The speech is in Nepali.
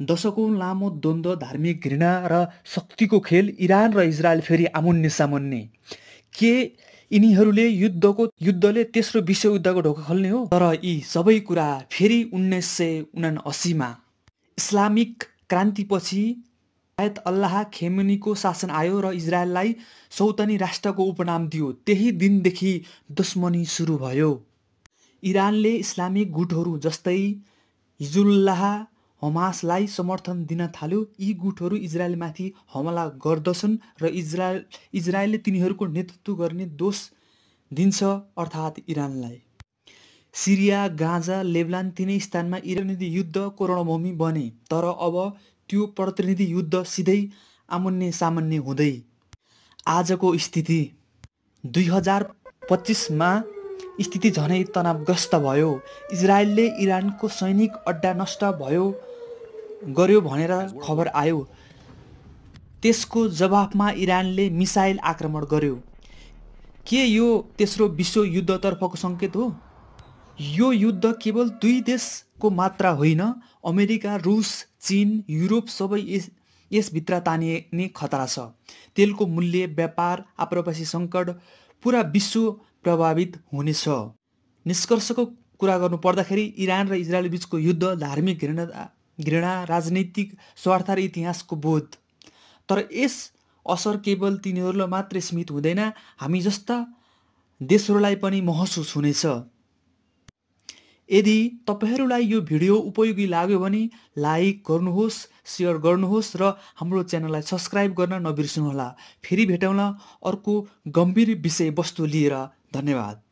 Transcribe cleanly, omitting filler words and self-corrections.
दशकौं लामो द्वन्द्व, धार्मिक घृणा र शक्तिको खेल। इरान र इजरायल फेरि आमुन्ने सामुन्ने। के यिनीहरूले युद्धले तेस्रो विश्वयुद्धको ढोका खोल्ने हो? तर यी सबै कुरा फेरि 1979मा इस्लामिक क्रान्तिपछि आयत अल्लाह खेमेनीको शासन आयो र इजरायललाई सौतनी राष्ट्रको उपनाम दियो। त्यही दिनदेखि दुश्मनी सुरु भयो। इरानले इस्लामिक गुटहरू जस्तै हिजबुल्लाह, हमासलाई समर्थन दिन थाल्यो। यी गुटहरू इजरायलमाथि हमला गर्दछन् र इजरायलले तिनीहरूको नेतृत्व गर्ने दोष दिन्छ, अर्थात् इरानलाई। सिरिया, गाजा, लेबनान तिनै स्थानमा इरानी युद्धको रणभूमि बने। तर अब त्यो प्रतिनिधि युद्ध सिधै आमुन्ने सामुन्ने हुँदै आजको स्थिति 2025मा स्थिति झनै तनावग्रस्त भयो। इजरायलले इरानको सैनिक अड्डा नष्ट गर्यो भनेर खबर आयो। त्यसको जवाफमा इरानले मिसाइल आक्रमण गर्यो। के यो तेस्रो विश्वयुद्धतर्फको सङ्केत हो? यो युद्ध केवल दुई देशको मात्र होइन। अमेरिका, रुस, चीन, युरोप सबै यसभित्र तानिने खतरा छ। तेलको मूल्य, व्यापार, आप्रवासी सङ्कट, पुरा विश्व प्रभावित हुनेछ। निष्कर्षको कुरा गर्नु पर्दाखेरि इरान र इजरायल बीचको युद्ध धार्मिक घृणा, राजनैतिक स्वार्थ र इतिहासको बोध। तर यस असर केवल तिनीहरूलाई मात्रै सीमित हुँदैन, हामी जस्ता देशहरूलाई पनि महसुस हुनेछ। यदि तपाईहरूलाई यो भिडियो उपयोगी लाग्यो भने लाइक गर्नुहोस्, सेयर गर्नुहोस् र हाम्रो च्यानललाई सब्स्क्राइब गर्न नबिर्सनुहोला। फेरि भेटौँला अर्को गम्भीर विषयवस्तु लिएर। धन्यवाद।